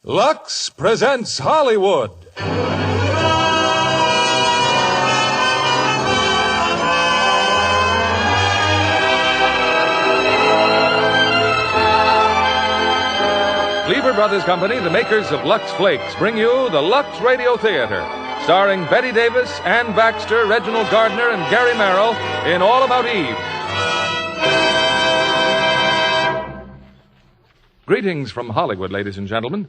Lux presents Hollywood. Cleaver Brothers Company, the makers of Lux Flakes, bring you the Lux Radio Theater, starring Bette Davis, Ann Baxter, Reginald Gardner, and Gary Merrill in All About Eve. Greetings from Hollywood, ladies and gentlemen.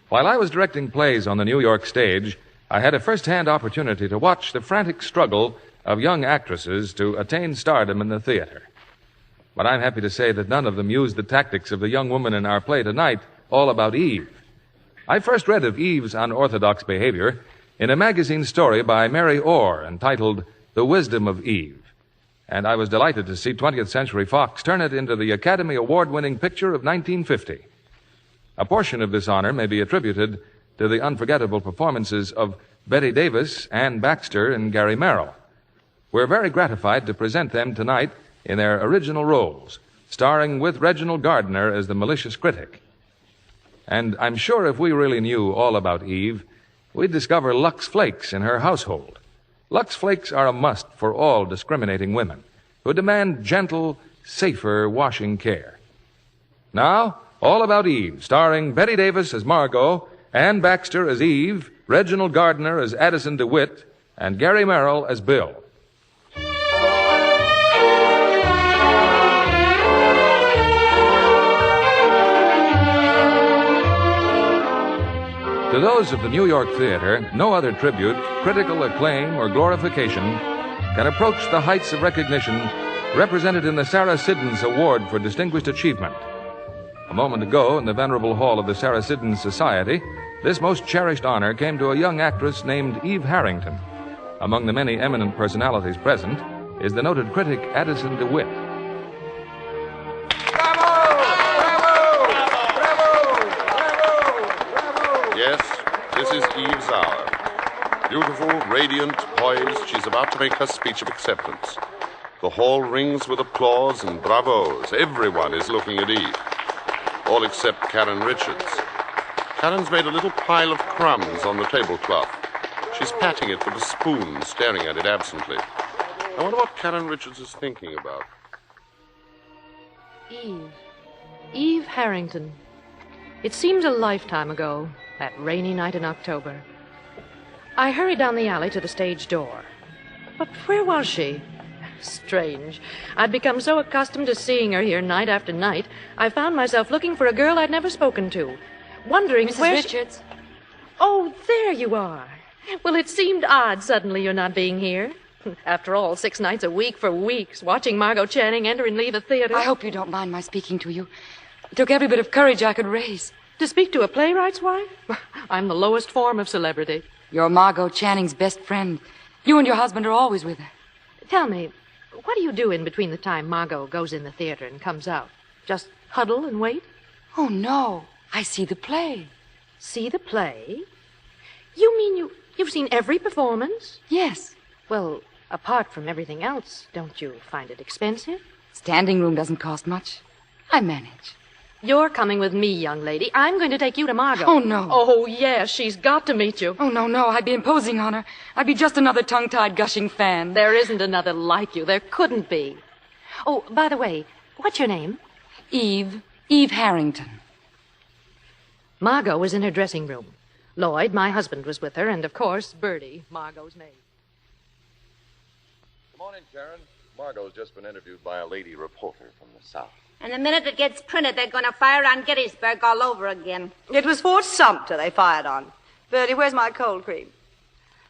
While I was directing plays on the New York stage, I had a first-hand opportunity to watch the frantic struggle of young actresses to attain stardom in the theater. But I'm happy to say that none of them used the tactics of the young woman in our play tonight, All About Eve. I first read of Eve's unorthodox behavior in a magazine story by Mary Orr entitled The Wisdom of Eve. And I was delighted to see 20th Century Fox turn it into the Academy Award-winning picture of 1950. A portion of this honor may be attributed to the unforgettable performances of Bette Davis, Ann Baxter, and Gary Merrill. We're very gratified to present them tonight in their original roles, starring with Reginald Gardner as the malicious critic. And I'm sure if we really knew all about Eve, we'd discover Lux Flakes in her household. Lux Flakes are a must for all discriminating women who demand gentle, safer washing care. Now, All About Eve, starring Bette Davis as Margot, Ann Baxter as Eve, Reginald Gardner as Addison DeWitt, and Gary Merrill as Bill. To those of the New York theater, no other tribute, critical acclaim, or glorification can approach the heights of recognition represented in the Sarah Siddons Award for Distinguished Achievement. A moment ago, in the venerable hall of the Sarah Siddons Society, this most cherished honor came to a young actress named Eve Harrington. Among the many eminent personalities present is the noted critic Addison DeWitt. Yes, this is Eve's hour. Beautiful, radiant, poised, she's about to make her speech of acceptance. The hall rings with applause and bravos. Everyone is looking at Eve. All except Karen Richards. Karen's made a little pile of crumbs on the tablecloth. She's patting it with a spoon, staring at it absently. I wonder what Karen Richards is thinking about. Eve Harrington. It seems a lifetime ago, that rainy night in October. I hurried down the alley to the stage door. But where was she? Strange. I'd become so accustomed to seeing her here night after night, I found myself looking for a girl I'd never spoken to, wondering Mrs. where Richards? Oh, there you are. Well, it seemed odd suddenly you're not being here. After all, 6 nights a week for weeks, watching Margot Channing enter and leave a theater. I hope you don't mind my speaking to you. It took every bit of courage I could raise. To speak to a playwright's wife? I'm the lowest form of celebrity. You're Margot Channing's best friend. You and your husband are always with her. Tell me, what do you do in between the time Margot goes in the theater and comes out? Just huddle and wait? Oh, no. I see the play. See the play? You mean you've seen every performance? Yes. Well, apart from everything else, don't you find it expensive? Standing room doesn't cost much. I manage. You're coming with me, young lady. I'm going to take you to Margot. Oh, no. Oh, yes, she's got to meet you. Oh, no, I'd be imposing on her. I'd be just another tongue-tied, gushing fan. There isn't another like you. There couldn't be. Oh, by the way, what's your name? Eve Harrington. Margot was in her dressing room. Lloyd, my husband, was with her, and, of course, Bertie, Margot's maid. Good morning, Sharon. Margot's just been interviewed by a lady reporter from the South. And the minute it gets printed, they're going to fire on Gettysburg all over again. It was Fort Sumter they fired on. Bertie, where's my cold cream?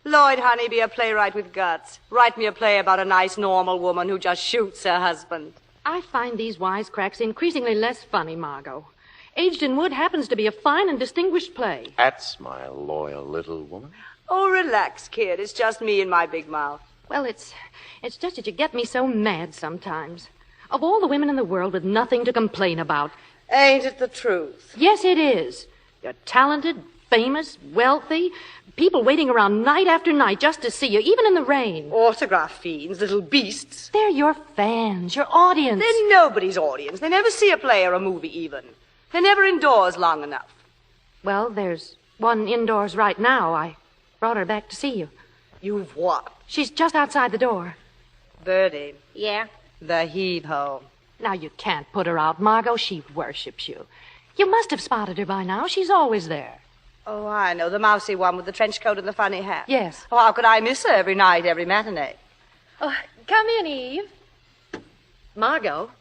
Lloyd, honey, be a playwright with guts. Write me a play about a nice, normal woman who just shoots her husband. I find these wisecracks increasingly less funny, Margot. Aged in Wood happens to be a fine and distinguished play. That's my loyal little woman. Oh, relax, kid. It's just me and my big mouth. Well, it's just that you get me so mad sometimes. Of all the women in the world with nothing to complain about. Ain't it the truth? Yes, it is. You're talented, famous, wealthy. People waiting around night after night just to see you, even in the rain. Autograph fiends, little beasts. They're your fans, your audience. They're nobody's audience. They never see a play or a movie even. They're never indoors long enough. Well, there's one indoors right now. I brought her back to see you. You've what? She's just outside the door. Bertie, Yeah? the heave-ho. Now, you can't put her out, Margot. She worships you. You must have spotted her by now. She's always there. Oh, I know, the mousy one with the trench coat and the funny hat. Yes. Oh, how could I miss her every night, every matinee? Oh, come in, Eve. Margot,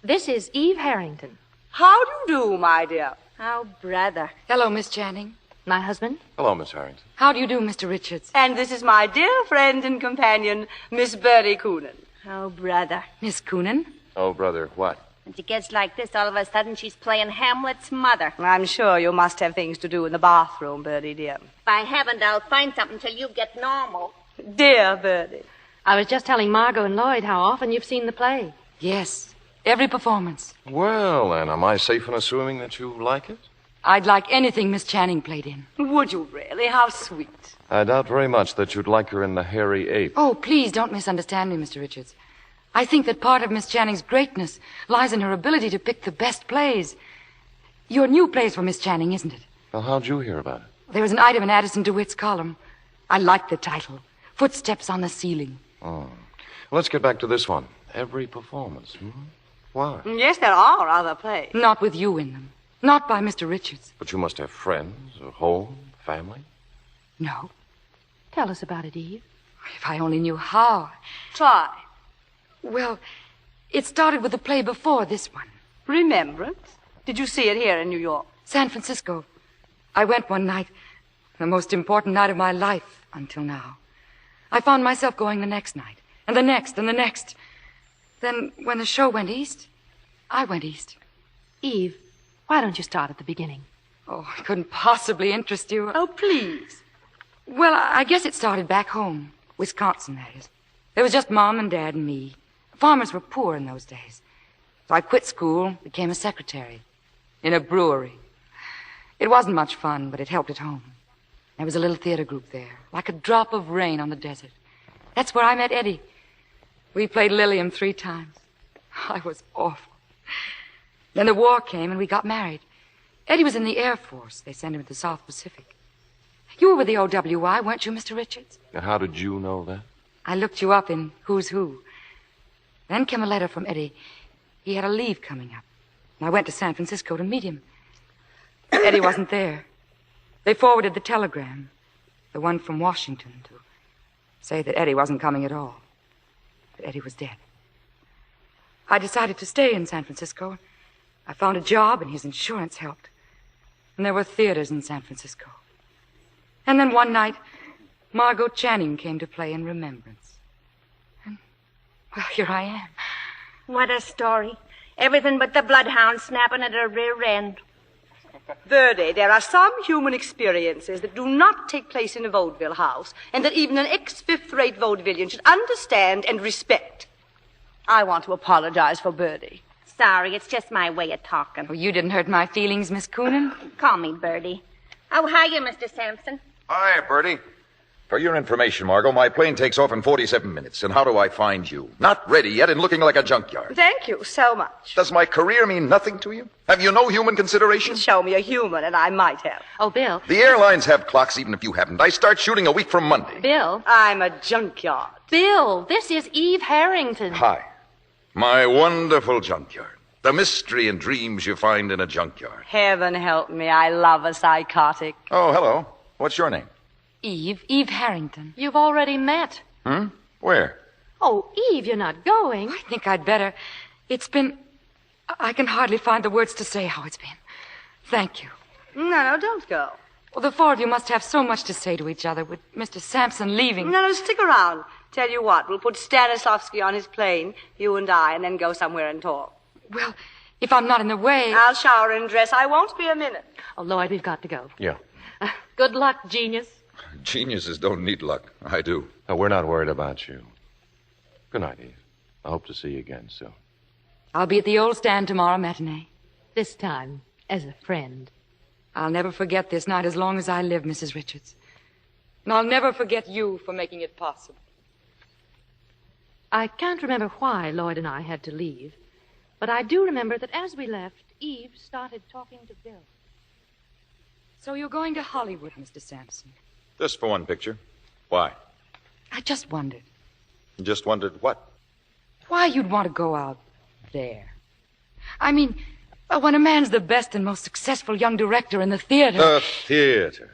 this is Eve Harrington. How do you do, my dear? Oh, brother. Hello, Miss Channing. My husband? Hello, Miss Harrington. How do you do, Mr. Richards? And this is my dear friend and companion, Miss Bertie Coonan. Oh, brother. Miss Coonan? Oh, brother, what? When she gets like this, all of a sudden she's playing Hamlet's mother. I'm sure you must have things to do in the bathroom, Bertie, dear. If I haven't, I'll find something till you get normal. Dear Bertie. I was just telling Margot and Lloyd how often you've seen the play. Yes, every performance. Well, then, am I safe in assuming that you like it? I'd like anything Miss Channing played in. Would you really? How sweet. I doubt very much that you'd like her in The Hairy Ape. Oh, please don't misunderstand me, Mr. Richards. I think that part of Miss Channing's greatness lies in her ability to pick the best plays. Your new plays for Miss Channing, isn't it? Well, how'd you hear about it? There was an item in Addison DeWitt's column. I liked the title. Footsteps on the Ceiling. Oh. Let's get back to this one. Every performance. Why? Yes, there are other plays. Not with you in them. Not by Mr. Richards. But you must have friends, a home, family. No. Tell us about it, Eve. If I only knew how. Try. Well, it started with the play before this one. Remembrance? Did you see it here in New York? San Francisco. I went one night, the most important night of my life until now. I found myself going the next night, and the next, and the next. Then, when the show went east, I went east. Eve, why don't you start at the beginning? Oh, it couldn't possibly interest you. Oh, please. Well, I guess it started back home. Wisconsin, that is. There was just Mom and Dad and me. Farmers were poor in those days. So I quit school, became a secretary. In a brewery. It wasn't much fun, but it helped at home. There was a little theater group there, like a drop of rain on the desert. That's where I met Eddie. We played Lilium 3 times. I was awful. Then the war came and we got married. Eddie was in the Air Force. They sent him to the South Pacific. You were with the OWI, weren't you, Mr. Richards? Now, how did you know that? I looked you up in Who's Who. Then came a letter from Eddie. He had a leave coming up. And I went to San Francisco to meet him. Eddie wasn't there. They forwarded the telegram, the one from Washington, to say that Eddie wasn't coming at all. That Eddie was dead. I decided to stay in San Francisco. I found a job, and his insurance helped. And there were theaters in San Francisco. And then one night, Margot Channing came to play in Remembrance. And, well, here I am. What a story. Everything but the bloodhound snapping at her rear end. Bertie, there are some human experiences that do not take place in a vaudeville house, and that even an ex-fifth-rate vaudevillian should understand and respect. I want to apologize for Bertie. Sorry, it's just my way of talking. Oh, you didn't hurt my feelings, Miss Coonan. Call me Bertie. Oh, hiya, Mr. Sampson. Hi, Bertie. For your information, Margot, my plane takes off in 47 minutes. And how do I find you? Not ready yet and looking like a junkyard. Thank you so much. Does my career mean nothing to you? Have you no human consideration? Show me a human, and I might have. Oh, Bill. The airlines have clocks even if you haven't. I start shooting a week from Monday. Bill. I'm a junkyard. Bill, this is Eve Harrington. Hi. My wonderful junkyard. The mystery and dreams you find in a junkyard. Heaven help me, I love a psychotic. Oh, hello. What's your name? Eve Harrington. You've already met. Where? Oh, Eve, you're not going. I think I'd better. It's been... I can hardly find the words to say how it's been. Thank you. No, don't go. Well, the four of you must have so much to say to each other with Mr. Sampson leaving. No, stick around. Tell you what, we'll put Stanislavski on his plane, you and I, and then go somewhere and talk. Well, if I'm not in the way... I'll shower and dress. I won't be a minute. Oh, Lloyd, we've got to go. Yeah. Good luck, genius. Geniuses don't need luck. I do. No, we're not worried about you. Good night, Eve. I hope to see you again soon. I'll be at the old stand tomorrow matinee. This time, as a friend. I'll never forget this night as long as I live, Mrs. Richards. And I'll never forget you for making it possible. I can't remember why Lloyd and I had to leave, but I do remember that as we left, Eve started talking to Bill. So you're going to Hollywood, Mr. Sampson? Just for one picture. Why? I just wondered. You just wondered what? Why you'd want to go out there. I mean, when a man's the best and most successful young director in the theater. The theater.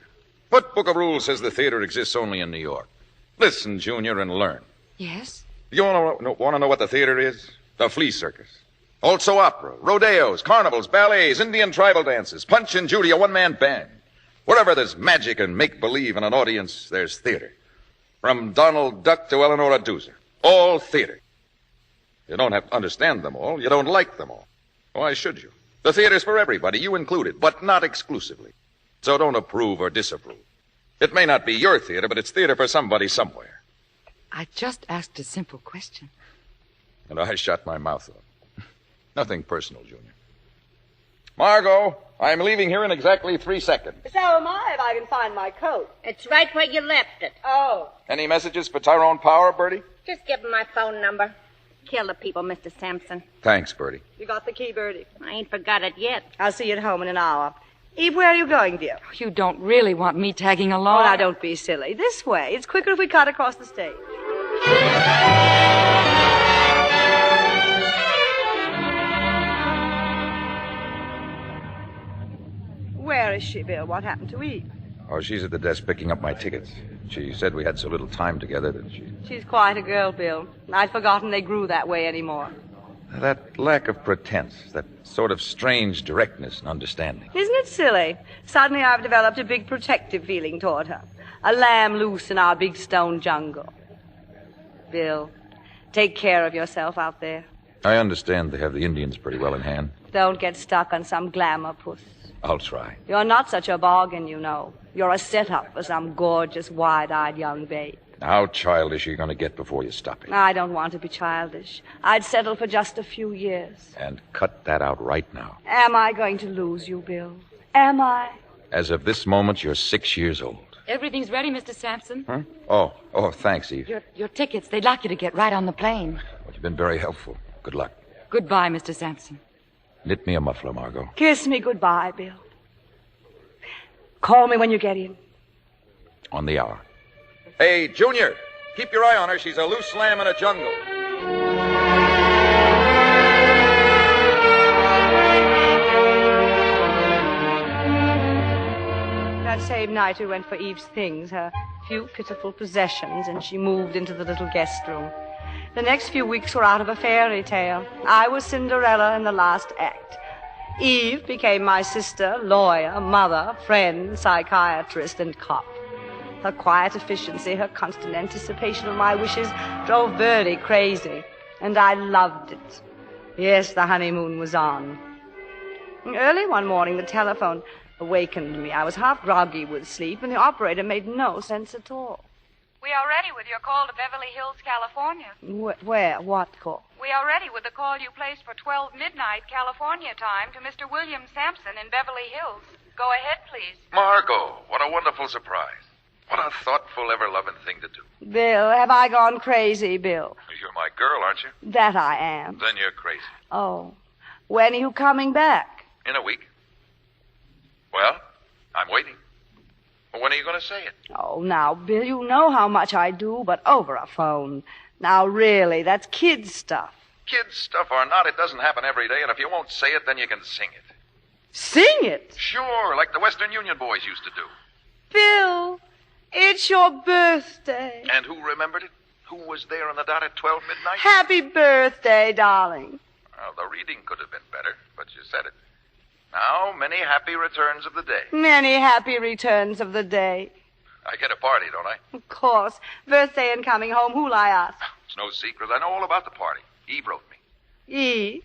What book of rules says the theater exists only in New York? Listen, Junior, and learn. Yes? You want to know what the theater is? The flea circus. Also opera, rodeos, carnivals, ballets, Indian tribal dances, Punch and Judy, a one-man band. Wherever there's magic and make-believe in an audience, there's theater. From Donald Duck to Eleanor Doozer. All theater. You don't have to understand them all. You don't like them all. Why should you? The theater's for everybody, you included, but not exclusively. So don't approve or disapprove. It may not be your theater, but it's theater for somebody somewhere. I just asked a simple question. And I shut my mouth off. Nothing personal, Junior. Margot, I'm leaving here in exactly 3 seconds. So am I, if I can find my coat. It's right where you left it. Oh. Any messages for Tyrone Power, Bertie? Just give him my phone number. Kill the people, Mr. Sampson. Thanks, Bertie. You got the key, Bertie? I ain't forgot it yet. I'll see you at home in an hour. Eve, where are you going, dear? You don't really want me tagging Oh, along? now, don't be silly. This way. It's quicker if we cut across the stage. Where is she, Bill? What happened to Eve? Oh, she's at the desk picking up my tickets. She said we had so little time together that She's quite a girl, Bill. I'd forgotten they grew that way anymore. That lack of pretense, that sort of strange directness and understanding. Isn't it silly? Suddenly I've developed a big protective feeling toward her. A lamb loose in our big stone jungle. Bill, take care of yourself out there. I understand they have the Indians pretty well in hand. Don't get stuck on some glamour puss. I'll try. You're not such a bargain, you know. You're a setup for some gorgeous, wide-eyed young babe. How childish are you going to get before you stop it? I don't want to be childish. I'd settle for just a few years. And cut that out right now. Am I going to lose you, Bill? Am I? As of this moment, you're 6 years old. Everything's ready, Mr. Sampson. Huh? Oh, thanks, Eve. Your tickets, they'd like you to get right on the plane. Well, you've been very helpful. Good luck. Goodbye, Mr. Sampson. Knit me a muffler, Margot. Kiss me goodbye, Bill. Call me when you get in. On the hour. Hey, Junior, keep your eye on her. She's a loose lamb in a jungle. That same night we went for Eve's things, her few pitiful possessions, and she moved into the little guest room. The next few weeks were out of a fairy tale. I was Cinderella in the last act. Eve became my sister, lawyer, mother, friend, psychiatrist, and cop. Her quiet efficiency, her constant anticipation of my wishes drove Bertie crazy, and I loved it. Yes, the honeymoon was on. Early one morning, the telephone awakened me. I was half groggy with sleep, and the operator made no sense at all. We are ready with your call to Beverly Hills, California. Where? What call? We are ready with the call you placed for 12 midnight California time to Mr. William Sampson in Beverly Hills. Go ahead, please. Margot, what a wonderful surprise. What a thoughtful, ever-loving thing to do. Bill, have I gone crazy, Bill? You're my girl, aren't you? That I am. Then you're crazy. Oh. When are you coming back? In a week. Well, I'm waiting. When are you going to say it? Oh, now, Bill, you know how much I do, but over a phone. Now, really, that's kid stuff. Kids stuff or not, it doesn't happen every day, and if you won't say it, then you can sing it. Sing it? Sure, like the Western Union boys used to do. Bill, it's your birthday. And who remembered it? Who was there on the dot at 12 midnight? Happy birthday, darling. Well, the reading could have been better, but you said it. Now, many happy returns of the day. Many happy returns of the day. I get a party, don't I? Of course. Birthday and coming home, who'll I ask? It's no secret. I know all about the party. Eve wrote me. Eve?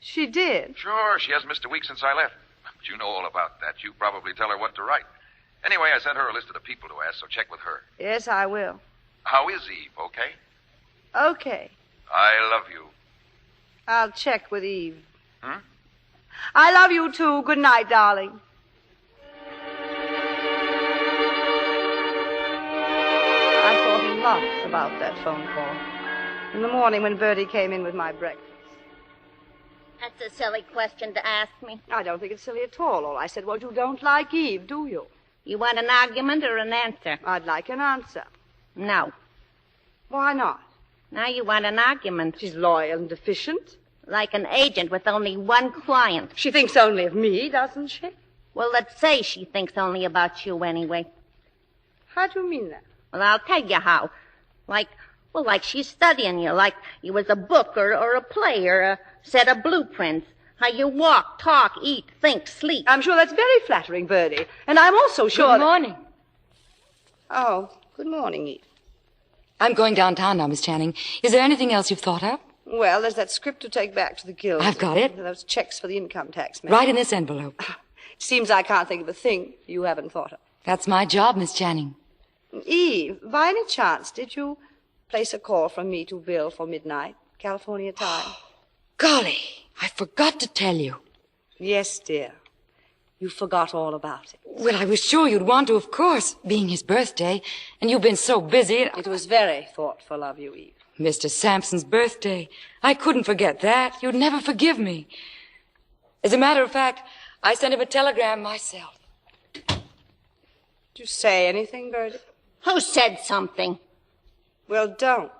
She did. Sure, she hasn't missed a week since I left. But you know all about that. You probably tell her what to write. Anyway, I sent her a list of the people to ask, so check with her. Yes, I will. How is Eve, okay? Okay. I love you. I'll check with Eve. Hmm? I love you, too. Good night, darling. I thought a lot about that phone call. In the morning when Bertie came in with my breakfast. That's a silly question to ask me. I don't think it's silly at all. All I said was you don't like Eve, do you? You want an argument or an answer? I'd like an answer. No. Why not? Now you want an argument. She's loyal and efficient. Like an agent with only one client. She thinks only of me, doesn't she? Well, let's say she thinks only about you anyway. How do you mean that? Well, I'll tell you how. Like she's studying you, like you was a book or a play or a set of blueprints. How you walk, talk, eat, think, sleep. I'm sure that's very flattering, Birdie. And I'm also sure Good morning. Oh, good morning, Eve. I'm going downtown now, Miss Channing. Is there anything else you've thought of? Well, there's that script to take back to the guild. I've got it. Those checks for the income tax man. Right in this envelope. Seems I can't think of a thing you haven't thought of. That's my job, Miss Channing. Eve, by any chance, did you place a call from me to Bill for midnight, California time? Golly, I forgot to tell you. Yes, dear. You forgot all about it. Well, I was sure you'd want to, of course, being his birthday, and you've been so busy. It was very thoughtful of you, Eve. Mr. Sampson's birthday. I couldn't forget that. You'd never forgive me. As a matter of fact, I sent him a telegram myself. Did you say anything, Birdie? Who said something? Well, don't.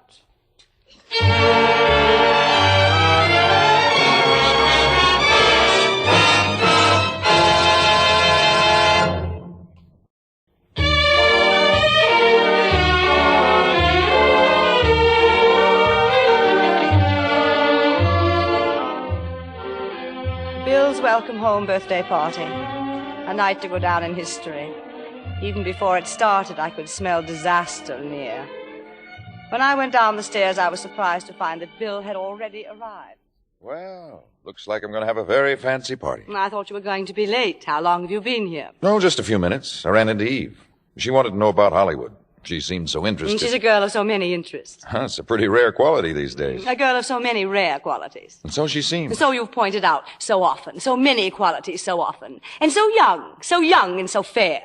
Bill's welcome home birthday party. A night to go down in history. Even before it started, I could smell disaster near. When I went down the stairs, I was surprised to find that Bill had already arrived. Well, looks like I'm going to have a very fancy party. I thought you were going to be late. How long have you been here? No, just a few minutes. I ran into Eve. She wanted to know about Hollywood. She seemed so interested. She's a girl of so many interests. It's a pretty rare quality these days. A girl of so many rare qualities. And so she seems. So you've pointed out so often. So many qualities so often. And so young and so fair.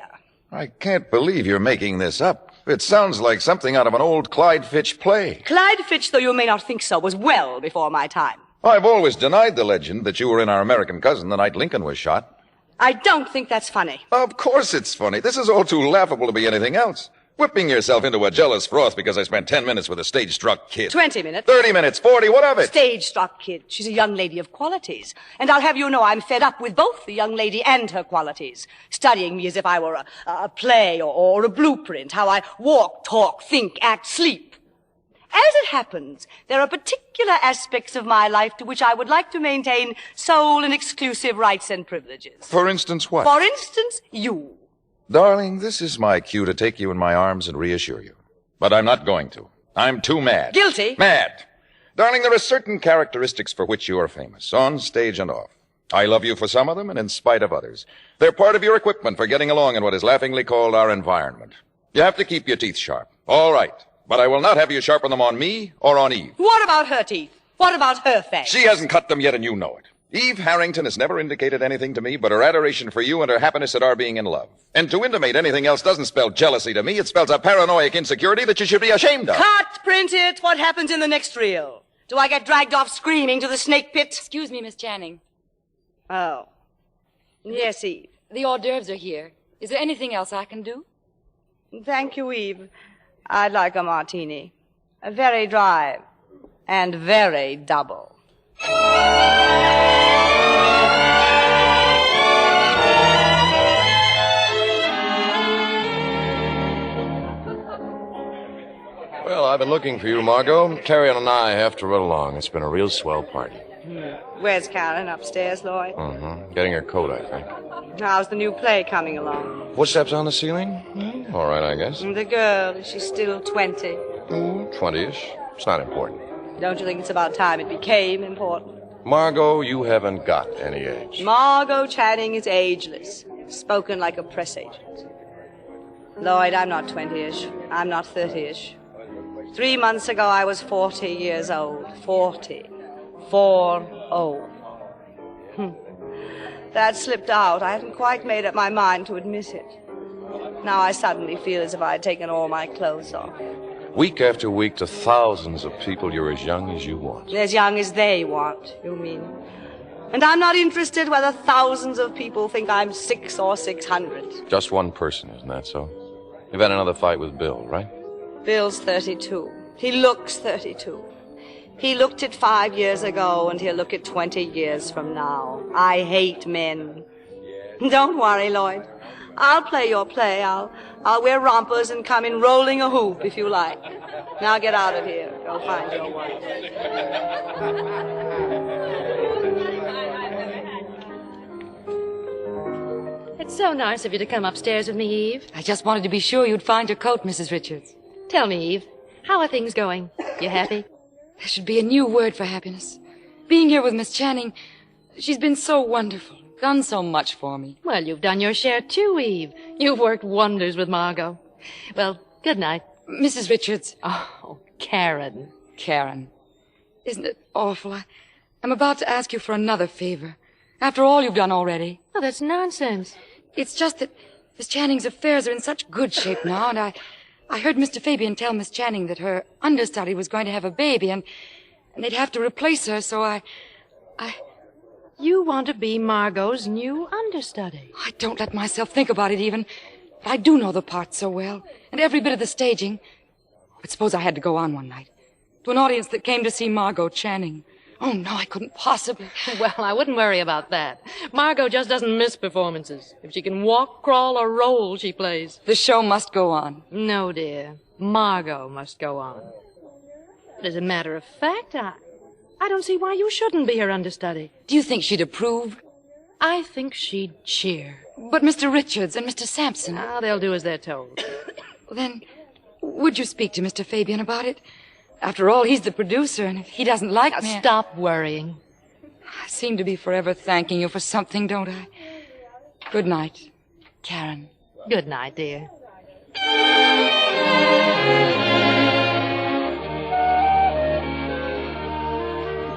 I can't believe you're making this up. It sounds like something out of an old Clyde Fitch play. Clyde Fitch, though you may not think so, was well before my time. I've always denied the legend that you were in Our American Cousin the night Lincoln was shot. I don't think that's funny. Of course it's funny. This is all too laughable to be anything else. Whipping yourself into a jealous froth because I spent 10 minutes with a stage-struck kid. 20 minutes. 30 minutes, 40, what of it? Stage-struck kid. She's a young lady of qualities. And I'll have you know I'm fed up with both the young lady and her qualities. Studying me as if I were a play or a blueprint. How I walk, talk, think, act, sleep. As it happens, there are particular aspects of my life to which I would like to maintain sole and exclusive rights and privileges. For instance, what? For instance, you. Darling, this is my cue to take you in my arms and reassure you. But I'm not going to. I'm too mad. Guilty? Mad. Darling, there are certain characteristics for which you are famous, on stage and off. I love you for some of them and in spite of others. They're part of your equipment for getting along in what is laughingly called our environment. You have to keep your teeth sharp. All right. But I will not have you sharpen them on me or on Eve. What about her teeth? What about her face? She hasn't cut them yet, and you know it. Eve Harrington has never indicated anything to me but her adoration for you and her happiness at our being in love. And to intimate anything else doesn't spell jealousy to me. It spells a paranoid insecurity that you should be ashamed of. Cut, print it. What happens in the next reel? Do I get dragged off screaming to the snake pit? Excuse me, Miss Channing. Oh. Yes, Eve. The hors d'oeuvres are here. Is there anything else I can do? Thank you, Eve. I'd like a martini. A very dry and very double. Well, I've been looking for you, Margot. Carrion and I have to run along. It's been a real swell party. Where's Karen? Upstairs, Lloyd? Getting her coat, I think. How's the new play coming along? Footsteps on the ceiling? All right, I guess. The girl, is she still 20? 20-ish. It's not important. Don't you think it's about time it became important? Margot, you haven't got any age. Margot Channing is ageless. Spoken like a press agent. Lloyd, I'm not 20-ish. I'm not 30-ish. 3 months ago, I was 40 years old. 40. 4-0. That slipped out. I hadn't quite made up my mind to admit it. Now I suddenly feel as if I had taken all my clothes off. Week after week to thousands of people, you're as young as you want. As young as they want, you mean? And I'm not interested whether thousands of people think I'm 6 or 600. Just one person, isn't that so? You've had another fight with Bill, right? Bill's 32. He looks 32. He looked it 5 years ago, and he'll look it 20 years from now. I hate men. Don't worry, Lloyd. I'll play your play. I'll wear rompers and come in rolling a hoop if you like. Now get out of here. Go find your wife. It's so nice of you to come upstairs with me, Eve. I just wanted to be sure you'd find your coat, Mrs. Richards. Tell me, Eve, how are things going? You happy? There should be a new word for happiness. Being here with Miss Channing, she's been so wonderful, done so much for me. Well, you've done your share too, Eve. You've worked wonders with Margot. Well, good night. Mrs. Richards. Oh, Karen. Karen. Isn't it awful? I'm about to ask you for another favor. After all you've done already. Oh, that's nonsense. It's just that Miss Channing's affairs are in such good shape now, and I heard Mr. Fabian tell Miss Channing that her understudy was going to have a baby, and they'd have to replace her, so I... You want to be Margot's new understudy? I don't let myself think about it even. But I do know the part so well, and every bit of the staging. But suppose I had to go on one night, to an audience that came to see Margot Channing. Oh, no, I couldn't possibly. Well, I wouldn't worry about that. Margot just doesn't miss performances. If she can walk, crawl, or roll, she plays. The show must go on. No, dear. Margot must go on. But as a matter of fact, I don't see why you shouldn't be her understudy. Do you think she'd approve? I think she'd cheer. But Mr. Richards and Mr. Sampson... Ah, they'll do as they're told. Then, would you speak to Mr. Fabian about it? After all, he's the producer, and if he doesn't like me... Stop worrying. I seem to be forever thanking you for something, don't I? Good night, Karen. Good night, dear.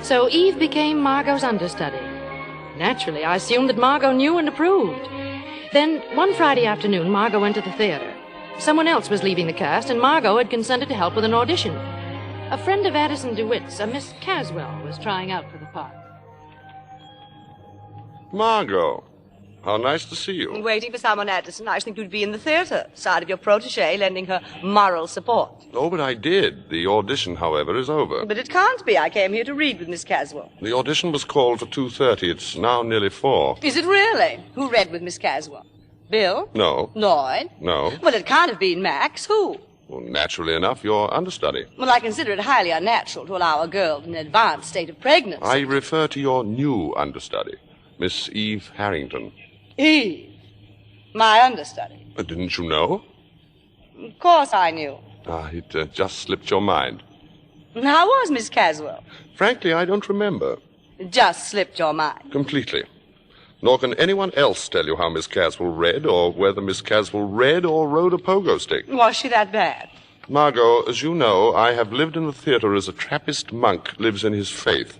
So Eve became Margot's understudy. Naturally, I assumed that Margot knew and approved. Then, one Friday afternoon, Margot went to the theater. Someone else was leaving the cast, and Margot had consented to help with an audition. A friend of Addison DeWitt's, a Miss Caswell, was trying out for the part. Margot, how nice to see you. Waiting for someone, Addison. I think you'd be in the theater, side of your protégée, lending her moral support. Oh, but I did. The audition, however, is over. But it can't be. I came here to read with Miss Caswell. The audition was called for 2:30. It's now nearly 4. Is it really? Who read with Miss Caswell? Bill? No. Lloyd? No. Well, it can't have been Max. Who? Well, naturally enough, your understudy. Well, I consider it highly unnatural to allow a girl in an advanced state of pregnancy. I refer to your new understudy, Miss Eve Harrington. Eve? My understudy? Didn't you know? Of course I knew. It just slipped your mind. How was Miss Caswell? Frankly, I don't remember. It just slipped your mind. Completely. Nor can anyone else tell you how Miss Caswell read, or whether Miss Caswell read or rode a pogo stick. Was she that bad? Margot, as you know, I have lived in the theater as a Trappist monk lives in his faith.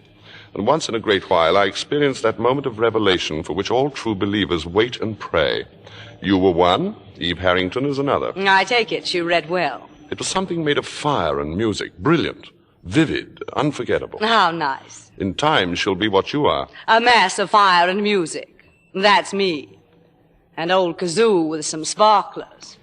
And once in a great while, I experienced that moment of revelation for which all true believers wait and pray. You were one, Eve Harrington is another. I take it she read well. It was something made of fire and music, brilliant, vivid, unforgettable. How nice. In time, she'll be what you are. A mass of fire and music. That's me. An old kazoo with some sparklers.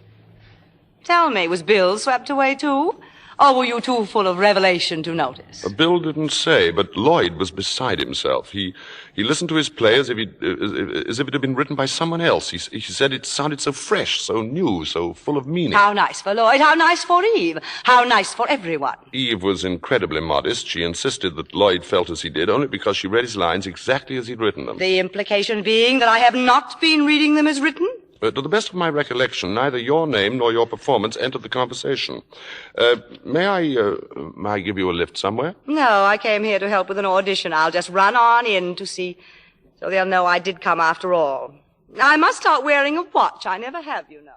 Tell me, was Bill swept away too? Or were you too full of revelation to notice? Bill didn't say, but Lloyd was beside himself. He listened to his play as if it had been written by someone else. He said it sounded so fresh, so new, so full of meaning. How nice for Lloyd, how nice for Eve, how nice for everyone. Eve was incredibly modest. She insisted that Lloyd felt as he did, only because she read his lines exactly as he'd written them. The implication being that I have not been reading them as written? To the best of my recollection, neither your name nor your performance entered the conversation. May I give you a lift somewhere? No, I came here to help with an audition. I'll just run on in to see, so they'll know I did come after all. I must start wearing a watch. I never have, you know.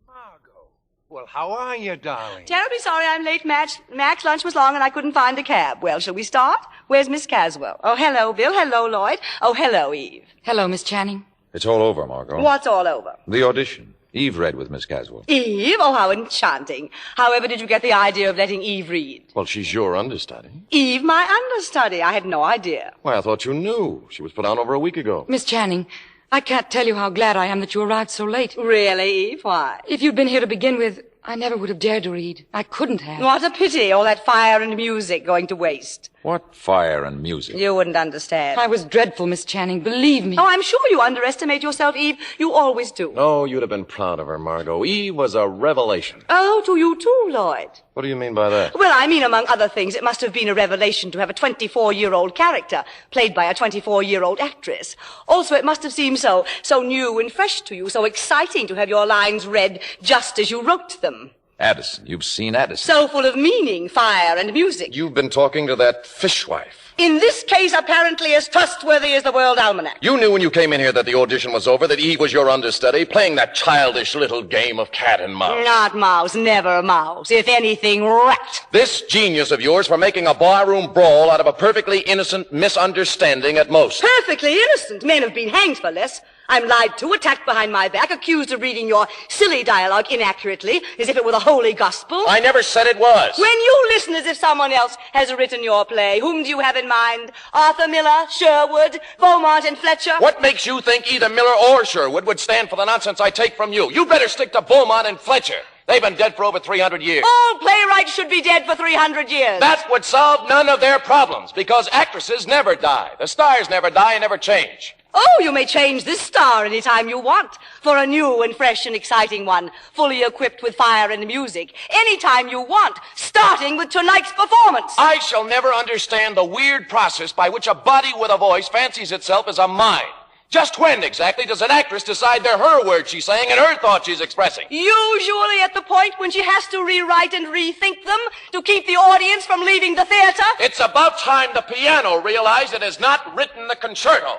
Margot. Well, how are you, darling? Terribly sorry I'm late, Max. Lunch was long and I couldn't find a cab. Well, shall we start? Where's Miss Caswell? Oh, hello, Bill. Hello, Lloyd. Oh, hello, Eve. Hello, Miss Channing. It's all over, Margot. What's all over? The audition. Eve read with Miss Caswell. Eve? Oh, how enchanting. However did you get the idea of letting Eve read? Well, she's your understudy. Eve, my understudy. I had no idea. Why, I thought you knew. She was put on over a week ago. Miss Channing, I can't tell you how glad I am that you arrived so late. Really, Eve? Why? If you'd been here to begin with, I never would have dared to read. I couldn't have. What a pity, all that fire and music going to waste. What fire and music? You wouldn't understand. I was dreadful, Miss Channing, believe me. Oh, I'm sure you underestimate yourself, Eve. You always do. No, you'd have been proud of her, Margot. Eve was a revelation. Oh, to you too, Lloyd. What do you mean by that? Well, I mean, among other things, it must have been a revelation to have a 24-year-old character played by a 24-year-old actress. Also, it must have seemed so new and fresh to you, so exciting to have your lines read just as you wrote them. Addison. You've seen Addison. So full of meaning, fire, and music. You've been talking to that fishwife. In this case, apparently as trustworthy as the World Almanac. You knew when you came in here that the audition was over, that Eve was your understudy, playing that childish little game of cat and mouse. Not mouse, never mouse. If anything, rat. This genius of yours for making a barroom brawl out of a perfectly innocent misunderstanding at most. Perfectly innocent. Men have been hanged for less. I'm lied to, attacked behind my back, accused of reading your silly dialogue inaccurately, as if it were the holy gospel. I never said it was. When you listen as if someone else has written your play, whom do you have in mind? Arthur Miller, Sherwood, Beaumont, and Fletcher? What makes you think either Miller or Sherwood would stand for the nonsense I take from you? You better stick to Beaumont and Fletcher. They've been dead for over 300 years. All playwrights should be dead for 300 years. That would solve none of their problems, because actresses never die. The stars never die and never change. Oh, you may change this star any time you want for a new and fresh and exciting one, fully equipped with fire and music, any time you want, starting with tonight's performance. I shall never understand the weird process by which a body with a voice fancies itself as a mind. Just when exactly does an actress decide they're her words she's saying and her thoughts she's expressing? Usually at the point when she has to rewrite and rethink them to keep the audience from leaving the theater. It's about time the piano realized it has not written the concerto.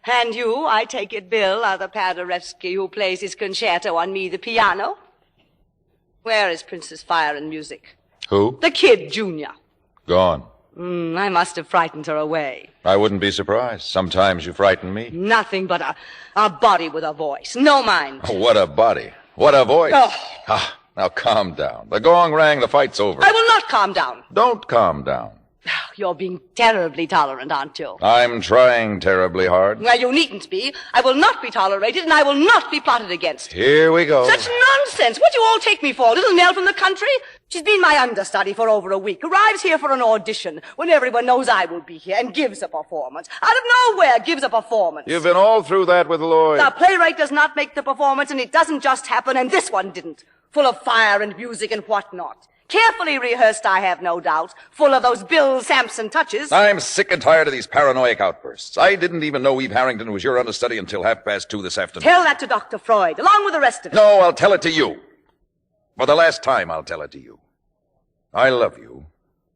And you, I take it, Bill, are the Paderewski who plays his concerto on me, the piano? Where is Princess Fire and Music? Who? The kid, Junior. Gone. I must have frightened her away. I wouldn't be surprised. Sometimes you frighten me. Nothing but a body with a voice. No mind. Oh, what a body. What a voice. Oh. Ah, now calm down. The gong rang, the fight's over. I will not calm down. Don't calm down. You're being terribly tolerant, aren't you? I'm trying terribly hard. Well, you needn't be. I will not be tolerated, and I will not be plotted against. Here we go. Such nonsense. What do you all take me for? Little Nell from the country? She's been my understudy for over a week, arrives here for an audition when everyone knows I will be here, and gives a performance. Out of nowhere, gives a performance. You've been all through that with Lloyd. The playwright does not make the performance, and it doesn't just happen, and this one didn't. Full of fire and music and whatnot. Carefully rehearsed, I have no doubt. Full of those Bill Sampson touches. I'm sick and tired of these paranoid outbursts. I didn't even know Eve Harrington was your understudy until 2:30 this afternoon. Tell that to Dr. Freud, along with the rest of it. No, I'll tell it to you. For the last time, I'll tell it to you. I love you.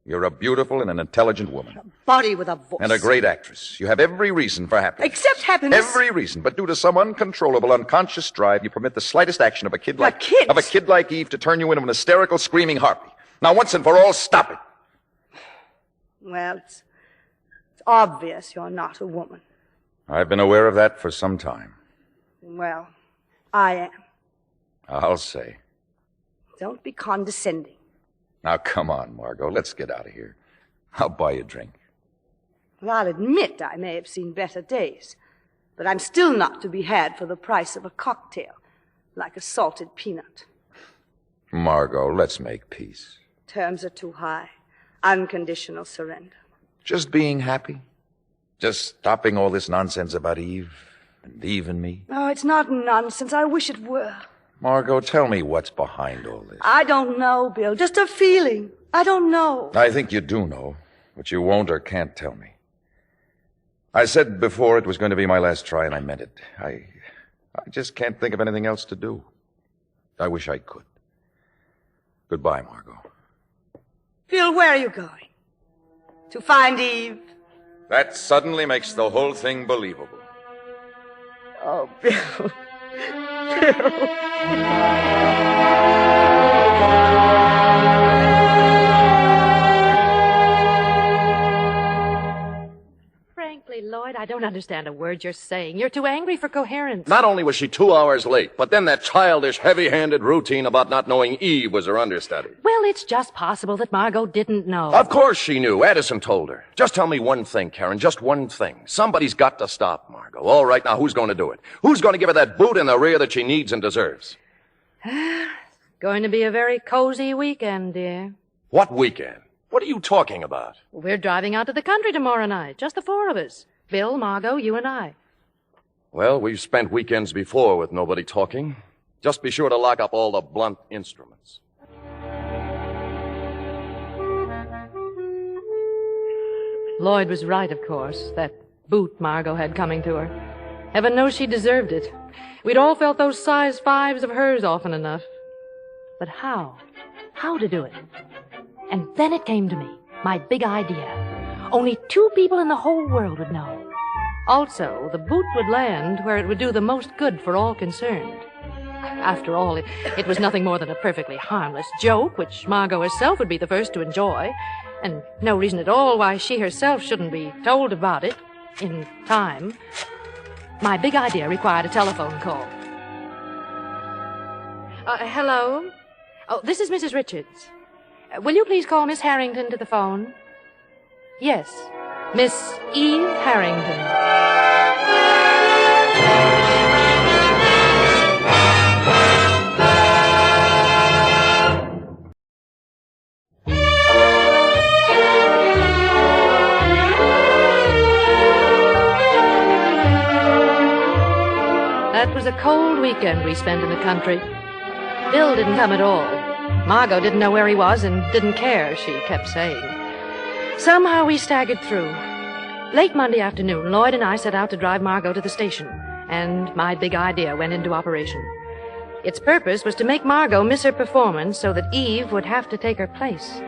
You're a beautiful and an intelligent woman. A body with a voice. And a great actress. You have every reason for happiness. Except happiness. Every reason. But due to some uncontrollable, unconscious drive, you permit the slightest action of a kid like Eve to turn you into an hysterical, screaming harpy. Now, once and for all, stop it. Well, it's obvious you're not a woman. I've been aware of that for some time. Well, I am. I'll say. Don't be condescending. Now, come on, Margot. Let's get out of here. I'll buy you a drink. Well, I'll admit I may have seen better days, but I'm still not to be had for the price of a cocktail, like a salted peanut. Margot, let's make peace. Terms are too high. Unconditional surrender. Just being happy? Just stopping all this nonsense about Eve and me? Oh, it's not nonsense. I wish it were. Margot, tell me what's behind all this. I don't know, Bill. Just a feeling. I don't know. I think you do know, but you won't or can't tell me. I said before it was going to be my last try, and I meant it. I just can't think of anything else to do. I wish I could. Goodbye, Margot. Bill, where are you going? To find Eve? That suddenly makes the whole thing believable. Oh, Bill. Frankly, Lloyd, Lloyd, I don't understand a word you're saying. You're too angry for coherence. Not only was she 2 hours late, but then that childish, heavy-handed routine about not knowing Eve was her understudy. Well, it's just possible that Margot didn't know. Of course she knew. Addison told her. Just tell me one thing, Karen, just one thing. Somebody's got to stop Margot. All right, now who's going to do it? Who's going to give her that boot in the rear that she needs and deserves? Going to be a very cozy weekend, dear. What weekend? What are you talking about? We're driving out to the country tomorrow night, just the 4 of us. Bill, Margot, you and I. Well, we've spent weekends before with nobody talking. Just be sure to lock up all the blunt instruments. Lloyd was right, of course. That boot Margot had coming to her. Heaven knows she deserved it. We'd all felt those size 5s of hers often enough. But how? How to do it? And then it came to me, my big idea. Only 2 people in the whole world would know. Also, the boot would land where it would do the most good for all concerned. After all, it was nothing more than a perfectly harmless joke, which Margot herself would be the first to enjoy, and no reason at all why she herself shouldn't be told about it in time. My big idea required a telephone call. Hello? Oh, this is Mrs. Richards. Will you please call Miss Harrington to the phone? Yes, Miss Eve Harrington. That was a cold weekend we spent in the country. Bill didn't come at all. Margot didn't know where he was and didn't care, she kept saying. Somehow we staggered through. Late Monday afternoon, Lloyd and I set out to drive Margot to the station, and my big idea went into operation. Its purpose was to make Margot miss her performance so that Eve would have to take her place.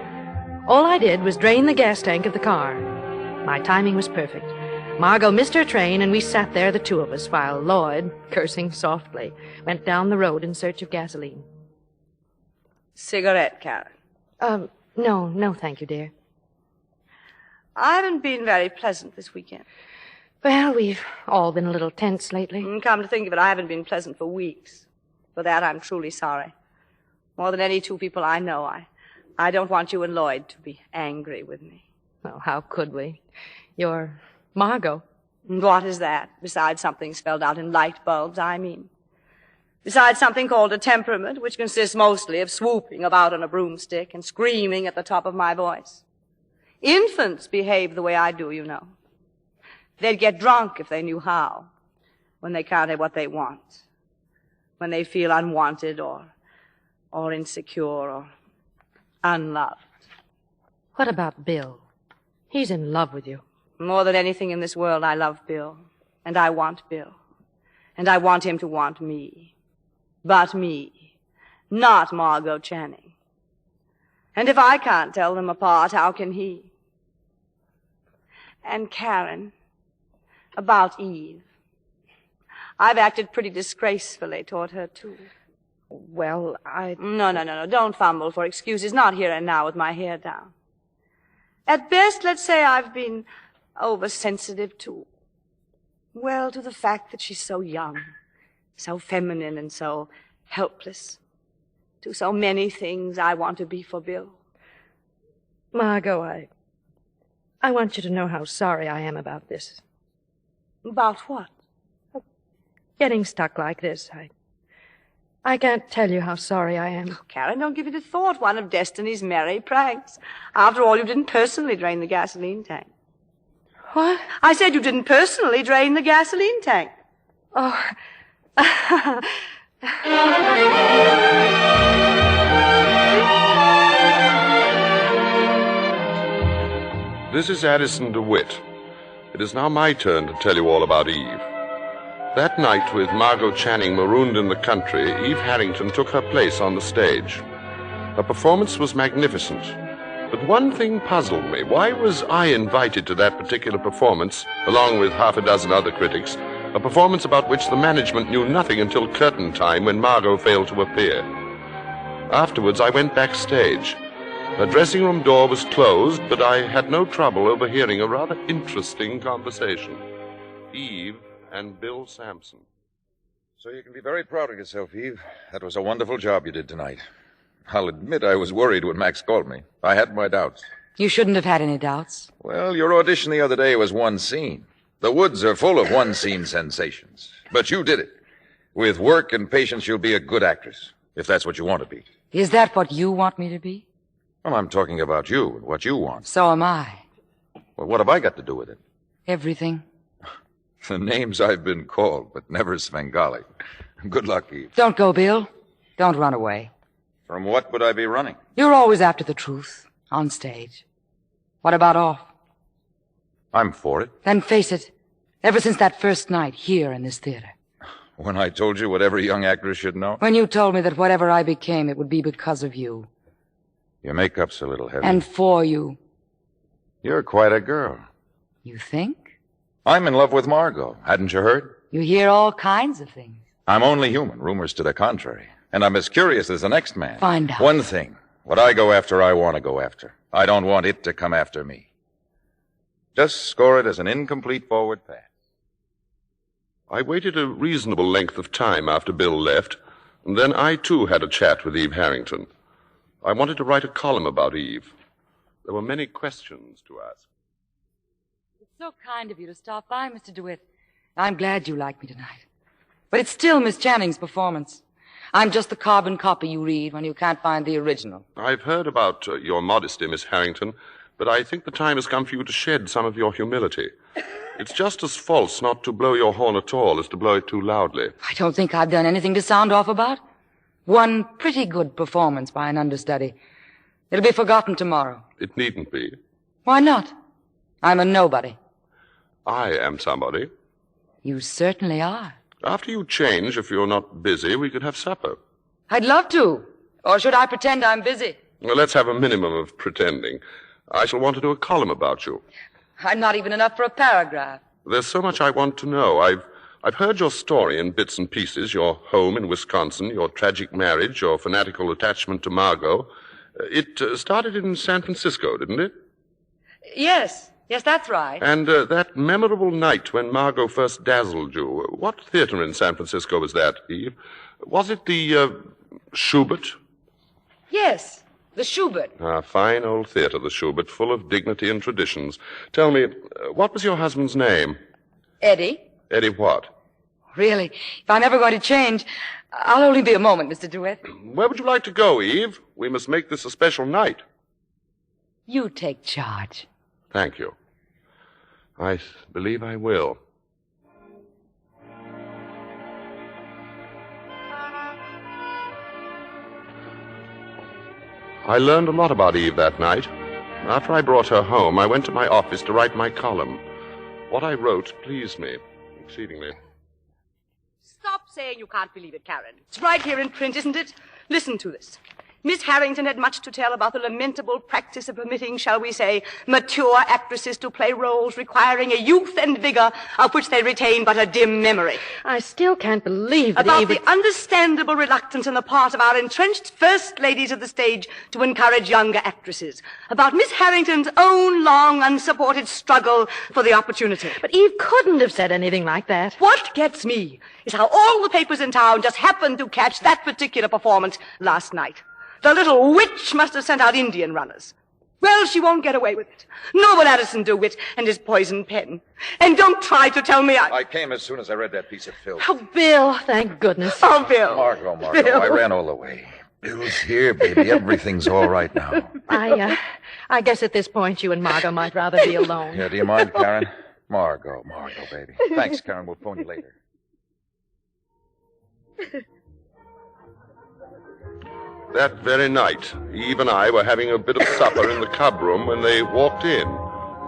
All I did was drain the gas tank of the car. My timing was perfect. Margot missed her train, and we sat there, the 2 of us, while Lloyd, cursing softly, went down the road in search of gasoline. Cigarette, Karen? No, thank you, dear. I haven't been very pleasant this weekend. Well, we've all been a little tense lately. Come to think of it, I haven't been pleasant for weeks. For that, I'm truly sorry. More than any 2 people I know, I don't want you and Lloyd to be angry with me. Well, how could we? You're Margot. And what is that, besides something spelled out in light bulbs, I mean? Besides something called a temperament, which consists mostly of swooping about on a broomstick and screaming at the top of my voice. Infants behave the way I do, you know. They'd get drunk if they knew how, when they can't have what they want, when they feel unwanted or insecure or unloved. What about Bill? He's in love with you. More than anything in this world, I love Bill, and I want Bill, and I want him to want me. But me, not Margot Channing. And if I can't tell them apart, how can he? And Karen, about Eve. I've acted pretty disgracefully toward her, too. Well, No, don't fumble for excuses, not here and now with my hair down. At best, let's say I've been oversensitive, too. Well, to the fact that she's so young. So feminine and so helpless. To so many things I want to be for Bill. Margot, I want you to know how sorry I am about this. About what? Getting stuck like this. I can't tell you how sorry I am. Oh, Karen, don't give it a thought. One of Destiny's merry pranks. After all, you didn't personally drain the gasoline tank. What? I said you didn't personally drain the gasoline tank. Oh... This is Addison DeWitt. It is now my turn to tell you all about Eve. That night, with Margot Channing marooned in the country, Eve Harrington took her place on the stage. Her performance was magnificent. But one thing puzzled me. Why was I invited to that particular performance, along with half a dozen other critics, a performance about which the management knew nothing until curtain time when Margot failed to appear? Afterwards, I went backstage. Her dressing room door was closed, but I had no trouble overhearing a rather interesting conversation. Eve and Bill Sampson. So you can be very proud of yourself, Eve. That was a wonderful job you did tonight. I'll admit I was worried when Max called me. I had my doubts. You shouldn't have had any doubts. Well, your audition the other day was one scene. The woods are full of one-scene sensations. But you did it. With work and patience, you'll be a good actress, if that's what you want to be. Is that what you want me to be? Well, I'm talking about you and what you want. So am I. Well, what have I got to do with it? Everything. The names I've been called, but never Svengali. Good luck, Eve. Don't go, Bill. Don't run away. From what would I be running? You're always after the truth, on stage. What about off? I'm for it. Then face it. Ever since that first night here in this theater. When I told you what every young actress should know? When you told me that whatever I became, it would be because of you. Your makeup's a little heavy. And for you. You're quite a girl. You think? I'm in love with Margot. Hadn't you heard? You hear all kinds of things. I'm only human. Rumors to the contrary. And I'm as curious as the next man. Find out. One thing. What I go after, I want to go after. I don't want it to come after me. Just score it as an incomplete forward pass. I waited a reasonable length of time after Bill left, and then I, too, had a chat with Eve Harrington. I wanted to write a column about Eve. There were many questions to ask. It's so kind of you to stop by, Mr. DeWitt. I'm glad you like me tonight. But it's still Miss Channing's performance. I'm just the carbon copy you read when you can't find the original. I've heard about your modesty, Miss Harrington, but I think the time has come for you to shed some of your humility. It's just as false not to blow your horn at all as to blow it too loudly. I don't think I've done anything to sound off about. One pretty good performance by an understudy. It'll be forgotten tomorrow. It needn't be. Why not? I'm a nobody. I am somebody. You certainly are. After you change, if you're not busy, we could have supper. I'd love to. Or should I pretend I'm busy? Well, let's have a minimum of pretending. I shall want to do a column about you. I'm not even enough for a paragraph. There's so much I want to know. I've heard your story in bits and pieces, your home in Wisconsin, your tragic marriage, your fanatical attachment to Margot. It started in San Francisco, didn't it? Yes, that's right. And that memorable night when Margot first dazzled you, what theater in San Francisco was that, Eve? Was it the Schubert? Yes, the Schubert. Ah, fine old theater, the Schubert, full of dignity and traditions. Tell me, what was your husband's name? Eddie. Eddie what? Really, if I'm ever going to change, I'll only be a moment, Mr. DeWitt. Where would you like to go, Eve? We must make this a special night. You take charge. Thank you. I believe I will. I learned a lot about Eve that night. After I brought her home, I went to my office to write my column. What I wrote pleased me exceedingly. Stop saying you can't believe it, Karen. It's right here in print, isn't it? Listen to this. Miss Harrington had much to tell about the lamentable practice of permitting, shall we say, mature actresses to play roles requiring a youth and vigor of which they retain but a dim memory. I still can't believe that About the understandable reluctance on the part of our entrenched first ladies of the stage to encourage younger actresses. About Miss Harrington's own long, unsupported struggle for the opportunity. But Eve couldn't have said anything like that. What gets me is how all the papers in town just happened to catch that particular performance last night. The little witch must have sent out Indian runners. Well, she won't get away with it. Nor will Addison DeWitt and his poison pen. And don't try to tell me I came as soon as I read that piece of film. Oh, Bill, thank goodness. Oh, Bill. Margot, Bill. I ran all the way. Bill's here, baby. Everything's all right now. I guess at this point you and Margot might rather be alone. Yeah, do you mind, Karen? Margot, baby. Thanks, Karen. We'll phone you later. That very night, Eve and I were having a bit of supper in the cub room when they walked in.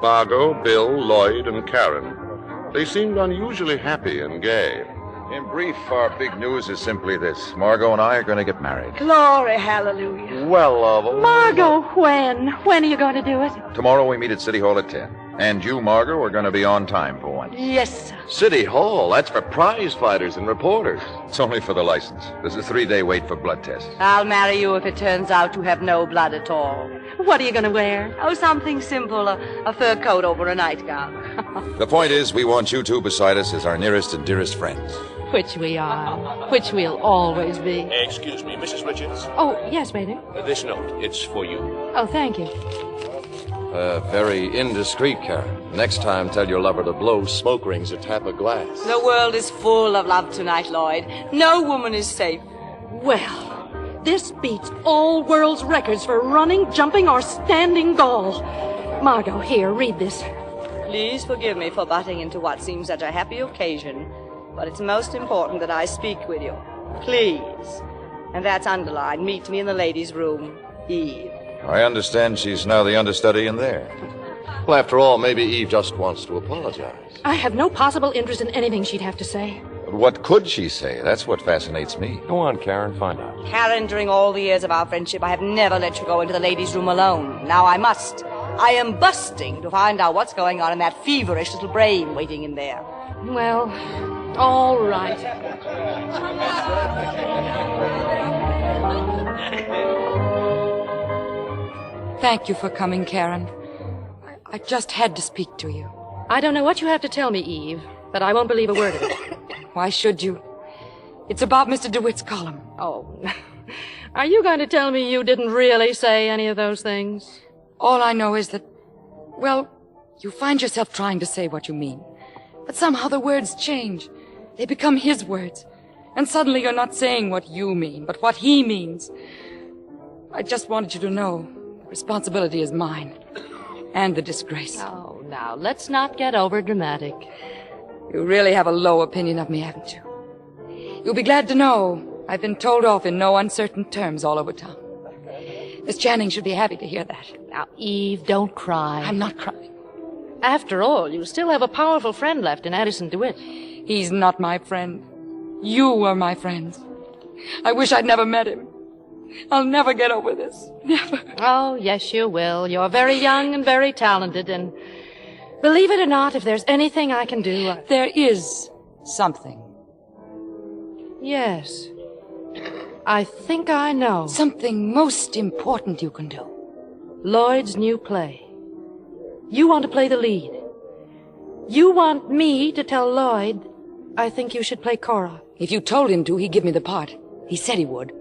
Margot, Bill, Lloyd, and Karen. They seemed unusually happy and gay. In brief, our big news is simply this. Margot and I are going to get married. Glory, hallelujah. Well, love. Margot, when? When are you going to do it? Tomorrow we meet at City Hall at 10. And you, Margot, are going to be on time for once. Yes, sir. City Hall, that's for prize fighters and reporters. It's only for the license. There's a 3-day wait for blood tests. I'll marry you if it turns out to have no blood at all. What are you going to wear? Oh, something simple, a fur coat over a nightgown. The point is, we want you two beside us as our nearest and dearest friends. Which we are. Which we'll always be. Excuse me, Mrs. Richards. Oh, yes, Maynard. This note, it's for you. Oh, thank you. Very indiscreet, Karen. Next time, tell your lover to blow smoke rings or tap a glass. The world is full of love tonight, Lloyd. No woman is safe. Well, this beats all world's records for running, jumping, or standing gall. Margot, here, read this. Please forgive me for butting into what seems such a happy occasion, but it's most important that I speak with you. Please. And that's underlined. Meet me in the ladies' room. Eve. I understand she's now the understudy in there. Well, after all, maybe Eve just wants to apologize. I have no possible interest in anything she'd have to say. But what could she say? That's what fascinates me. Go on, Karen, find out. Karen, during all the years of our friendship, I have never let you go into the ladies' room alone. Now I must. I am busting to find out what's going on in that feverish little brain waiting in there. Well, all right. Thank you for coming, Karen. I just had to speak to you. I don't know what you have to tell me, Eve, but I won't believe a word of it. Why should you? It's about Mr. DeWitt's column. Oh, are you going to tell me you didn't really say any of those things? All I know is that, well, you find yourself trying to say what you mean. But somehow the words change. They become his words. And suddenly you're not saying what you mean, but what he means. I just wanted you to know the responsibility is mine. And the disgrace. Oh, now, let's not get over-dramatic. You really have a low opinion of me, haven't you? You'll be glad to know I've been told off in no uncertain terms all over town. Miss Channing should be happy to hear that. Now, Eve, don't cry. I'm not crying. After all, you still have a powerful friend left in Addison DeWitt. He's not my friend. You are my friends. I wish I'd never met him. I'll never get over this. Never. Oh, yes, you will. You're very young and very talented, and believe it or not, if there's anything I can do... There is something. Yes. I think I know. Something most important you can do. Lloyd's new play. You want to play the lead. You want me to tell Lloyd I think you should play Cora. If you told him to, he'd give me the part. He said he would.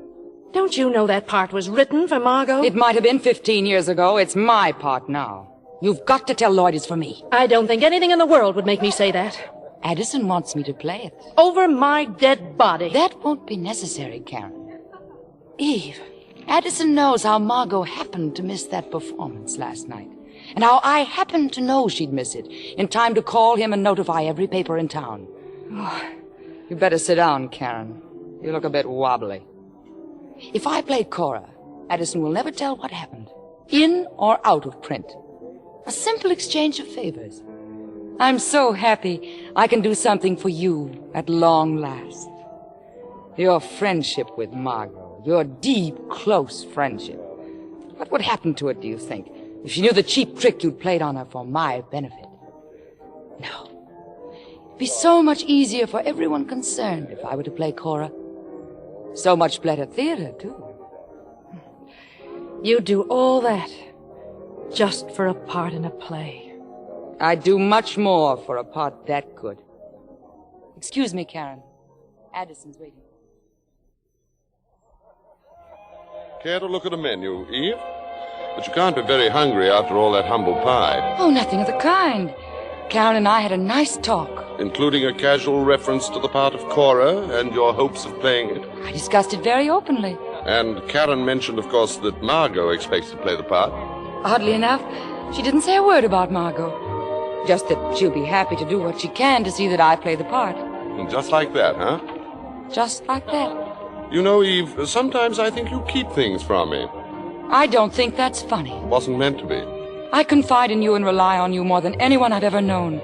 Don't you know that part was written for Margot? It might have been 15 years ago. It's my part now. You've got to tell Lloyd it's for me. I don't think anything in the world would make me say that. Addison wants me to play it. Over my dead body. That won't be necessary, Karen. Eve. Addison knows how Margot happened to miss that performance last night. And how I happened to know she'd miss it in time to call him and notify every paper in town. Oh, you better sit down, Karen. You look a bit wobbly. If I play Cora, Addison will never tell what happened, in or out of print. A simple exchange of favors. I'm so happy I can do something for you at long last. Your friendship with Margot, your deep, close friendship. What would happen to it, do you think, if she knew the cheap trick you'd played on her for my benefit? No. It'd be so much easier for everyone concerned if I were to play Cora. So much better theater, too. You'd do all that just for a part in a play. I'd do much more for a part that good. Excuse me, Karen. Addison's waiting. Care to look at a menu, Eve? But you can't be very hungry after all that humble pie. Oh, nothing of the kind. Karen and I had a nice talk. Including a casual reference to the part of Cora and your hopes of playing it. I discussed it very openly. And Karen mentioned, of course, that Margot expects to play the part. Oddly enough, she didn't say a word about Margot. Just that she'll be happy to do what she can to see that I play the part. And just like that, huh? Just like that. You know, Eve, sometimes I think you keep things from me. I don't think that's funny. It wasn't meant to be. I confide in you and rely on you more than anyone I've ever known.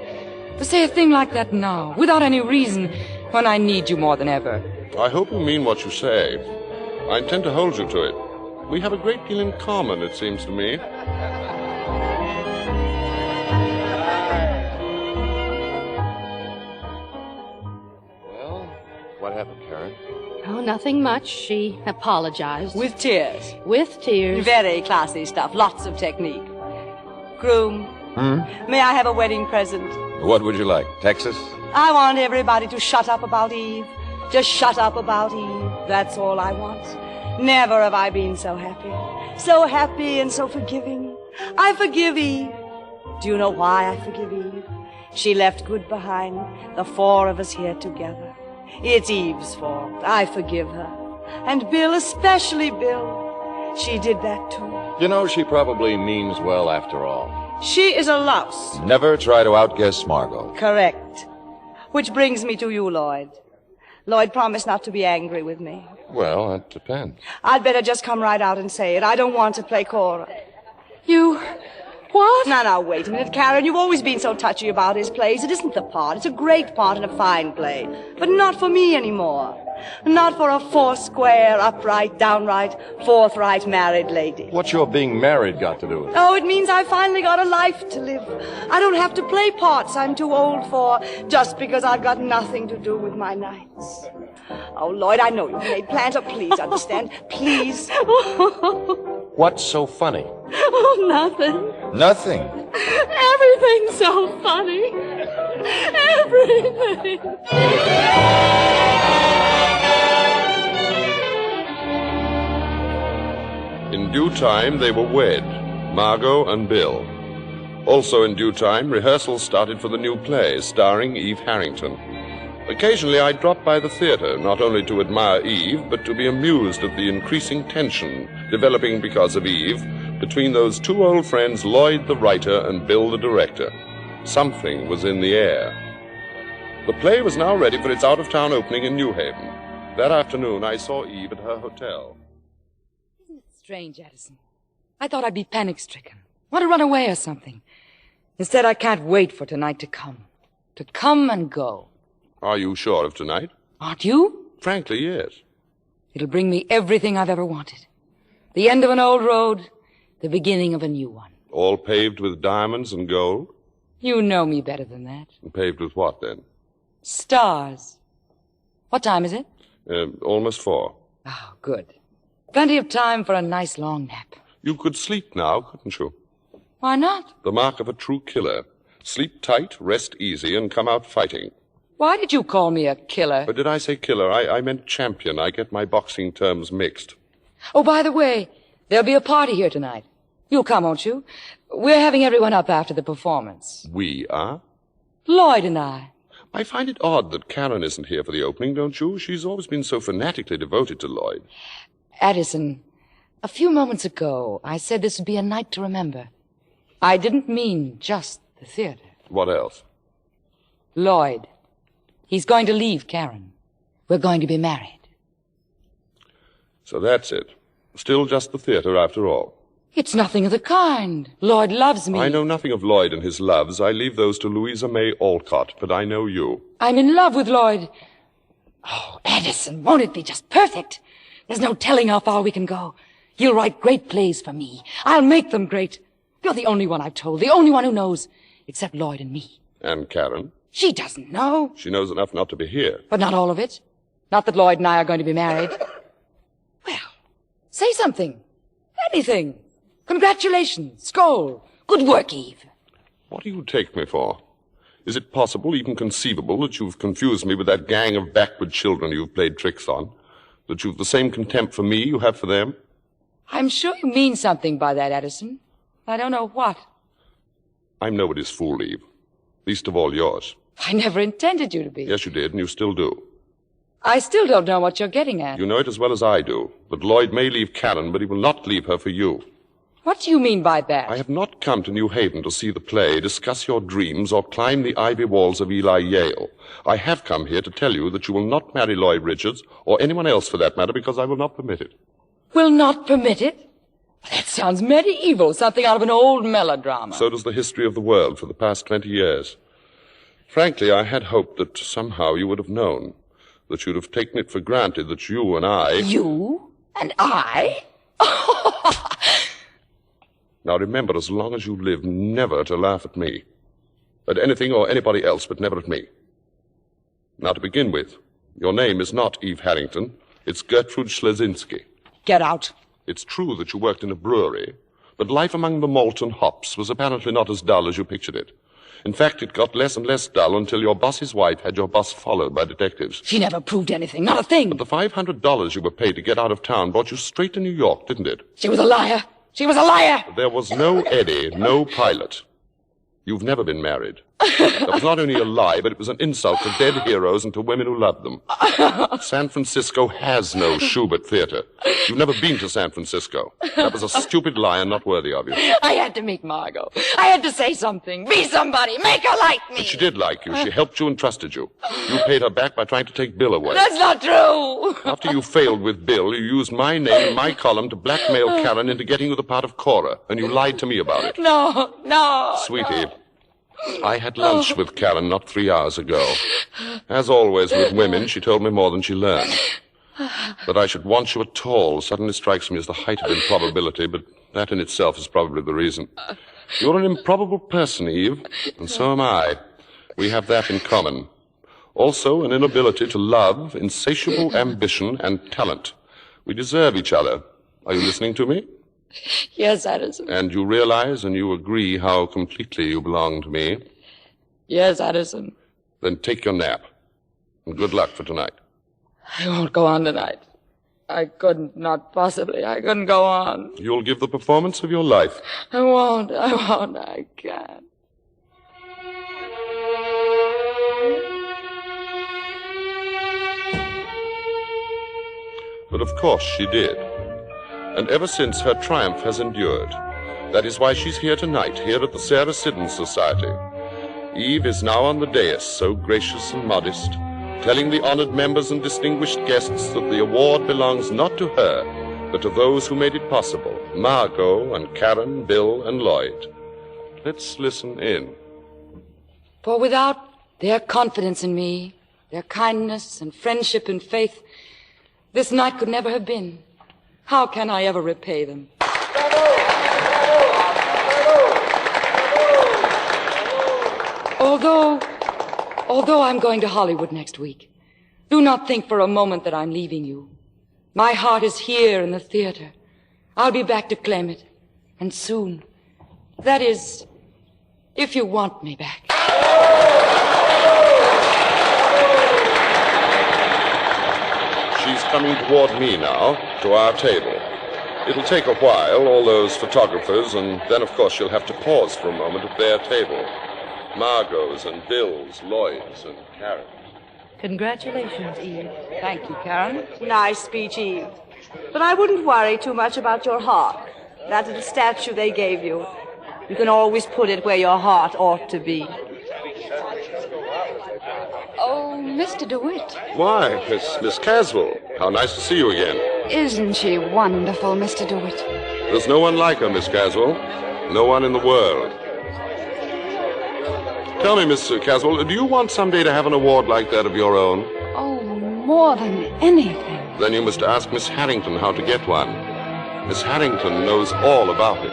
To say a thing like that now, without any reason, when I need you more than ever. I hope you mean what you say. I intend to hold you to it. We have a great deal in common, it seems to me. Well, what happened, Karen? Oh, nothing much. She apologized. With tears. With tears. Very classy stuff. Lots of technique. Groom, May I have a wedding present? What would you like? Texas? I want everybody to shut up about Eve. Just shut up about Eve. That's all I want. Never have I been so happy. So happy and so forgiving. I forgive Eve. Do you know why I forgive Eve? She left good behind, the four of us here together. It's Eve's fault. I forgive her. And Bill, especially Bill. She did that too. You know, she probably means well after all. She is a louse. Never try to outguess Margot. Correct. Which brings me to you, Lloyd. Lloyd, promise not to be angry with me. Well, that depends. I'd better just come right out and say it. I don't want to play Cora. You... what? Now, wait a minute, Karen. You've always been so touchy about his plays. It isn't the part. It's a great part and a fine play. But not for me anymore. Not for a four-square, upright, downright, forthright married lady. What's your being married got to do with it? Oh, it means I finally got a life to live. I don't have to play parts I'm too old for just because I've got nothing to do with my nights. Oh, Lloyd, I know you've made plans, so please understand. Please. What's so funny? Oh, nothing. Nothing. Everything's so funny. Everything. In due time, they were wed, Margot and Bill. Also in due time, rehearsals started for the new play, starring Eve Harrington. Occasionally, I dropped by the theater, not only to admire Eve, but to be amused at the increasing tension developing because of Eve between those two old friends, Lloyd the writer and Bill the director. Something was in the air. The play was now ready for its out-of-town opening in New Haven. That afternoon, I saw Eve at her hotel. Isn't it strange, Addison? I thought I'd be panic-stricken. Want to run away or something. Instead, I can't wait for tonight to come. To come and go. Are you sure of tonight? Aren't you? Frankly, yes. It'll bring me everything I've ever wanted. The end of an old road, the beginning of a new one. All paved with diamonds and gold? You know me better than that. And paved with what, then? Stars. What time is it? Almost 4. Oh, good. Plenty of time for a nice long nap. You could sleep now, couldn't you? Why not? The mark of a true killer. Sleep tight, rest easy, and come out fighting. Why did you call me a killer? But did I say killer? I meant champion. I get my boxing terms mixed. Oh, by the way, there'll be a party here tonight. You'll come, won't you? We're having everyone up after the performance. We are? Lloyd and I. I find it odd that Karen isn't here for the opening, don't you? She's always been so fanatically devoted to Lloyd. Addison, a few moments ago, I said this would be a night to remember. I didn't mean just the theater. What else? Lloyd. He's going to leave Karen. We're going to be married. So that's it. Still just the theater after all. It's nothing of the kind. Lloyd loves me. I know nothing of Lloyd and his loves. I leave those to Louisa May Alcott, but I know you. I'm in love with Lloyd. Oh, Addison, won't it be just perfect? There's no telling how far we can go. He'll write great plays for me. I'll make them great. You're the only one I've told, the only one who knows, except Lloyd and me. And Karen? She doesn't know. She knows enough not to be here. But not all of it. Not that Lloyd and I are going to be married. Well, say something. Anything. Congratulations. Skål. Good work, Eve. What do you take me for? Is it possible, even conceivable, that you've confused me with that gang of backward children you've played tricks on? That you've the same contempt for me you have for them? I'm sure you mean something by that, Addison. I don't know what. I'm nobody's fool, Eve. Least of all yours. I never intended you to be. Yes, you did, and you still do. I still don't know what you're getting at. You know it as well as I do. That Lloyd may leave Karen, but he will not leave her for you. What do you mean by that? I have not come to New Haven to see the play, discuss your dreams, or climb the ivy walls of Eli Yale. I have come here to tell you that you will not marry Lloyd Richards, or anyone else for that matter, because I will not permit it. Will not permit it? That sounds medieval, something out of an old melodrama. So does the history of the world for the past 20 years. Frankly, I had hoped that somehow you would have known, that you'd have taken it for granted that you and I... You? And I? Now remember, as long as you live, never to laugh at me. At anything or anybody else, but never at me. Now to begin with, your name is not Eve Harrington. It's Gertrude Schlesinski. Get out. It's true that you worked in a brewery, But life among the malt and hops was apparently not as dull as you pictured it. In fact, it got less and less dull until your boss's wife had your boss followed by detectives. She never proved anything, not a thing. But the $500 you were paid to get out of town brought you straight to New York, didn't it? She was a liar. She was a liar. There was no Eddie, no pilot. You've never been married. That was not only a lie, but it was an insult to dead heroes and to women who loved them. San Francisco has no Schubert Theater. You've never been to San Francisco. That was a stupid lie and not worthy of you. I had to meet Margot. I had to say something. Be somebody. Make her like me. But she did like you. She helped you and trusted you. You paid her back by trying to take Bill away. That's not true. After you failed with Bill, you used my name and my column to blackmail Karen into getting you the part of Cora, and you lied to me about it. No. Sweetie, I had lunch with Karen not 3 hours ago. As always with women, she told me more than she learned. That I should want you at all suddenly strikes me as the height of improbability, but that in itself is probably the reason. You're an improbable person, Eve, and so am I. We have that in common. Also, an inability to love, insatiable ambition, and talent. We deserve each other. Are you listening to me? Yes, Addison. And you realize and you agree how completely you belong to me? Yes, Addison. Then take your nap. And good luck for tonight. I won't go on tonight. I couldn't, not possibly. I couldn't go on. You'll give the performance of your life. I won't. I can't. But of course she did. And ever since, her triumph has endured. That is why she's here tonight, here at the Sarah Siddons Society. Eve is now on the dais, so gracious and modest, telling the honored members and distinguished guests that the award belongs not to her, but to those who made it possible, Margot and Karen, Bill and Lloyd. Let's listen in. For without their confidence in me, their kindness and friendship and faith, this night could never have been. How can I ever repay them? Although I'm going to Hollywood next week, do not think for a moment that I'm leaving you. My heart is here in the theater. I'll be back to claim it, and soon. That is, if you want me back. She's coming toward me now, to our table. It'll take a while, all those photographers, and then, of course, she'll have to pause for a moment at their table. Margot's and Bill's, Lloyd's and Karen's. Congratulations, Eve. Thank you, Karen. Nice speech, Eve. But I wouldn't worry too much about your heart. That little statue they gave you. You can always put it where your heart ought to be. Oh, Mr. DeWitt. Why, Miss Caswell. How nice to see you again. Isn't she wonderful, Mr. DeWitt? There's no one like her, Miss Caswell. No one in the world. Tell me, Miss Caswell, do you want someday to have an award like that of your own? Oh, more than anything. Then you must ask Miss Harrington how to get one. Miss Harrington knows all about it.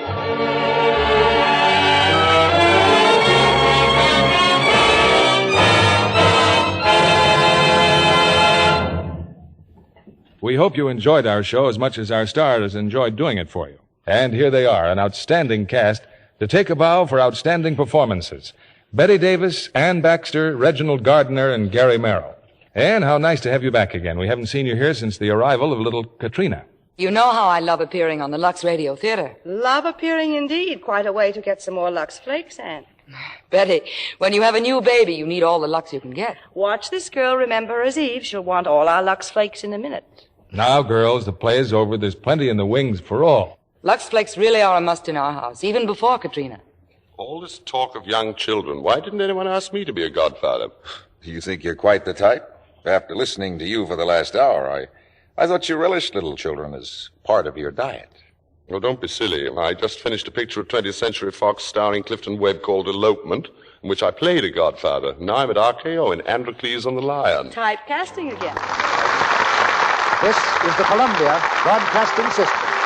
We hope you enjoyed our show as much as our stars enjoyed doing it for you. And here they are, an outstanding cast to take a bow for outstanding performances. Betty Davis, Ann Baxter, Reginald Gardner, and Gary Merrill. Ann, how nice to have you back again. We haven't seen you here since the arrival of little Katrina. You know how I love appearing on the Lux Radio Theater. Love appearing indeed. Quite a way to get some more Lux Flakes, Ann. Betty, when you have a new baby, you need all the Lux you can get. Watch this girl remember her as Eve. She'll want all our Lux Flakes in a minute. Now, girls, the play is over. There's plenty in the wings for all. Lux Flakes really are a must in our house, even before Katrina. All this talk of young children. Why didn't anyone ask me to be a godfather? You think you're quite the type? After listening to you for the last hour, I thought you relished little children as part of your diet. Well, don't be silly. I just finished a picture of 20th Century Fox starring Clifton Webb called Elopement, in which I played a godfather. Now I'm at RKO in Androcles on the Lion. Typecasting again. This is the Columbia Broadcasting System.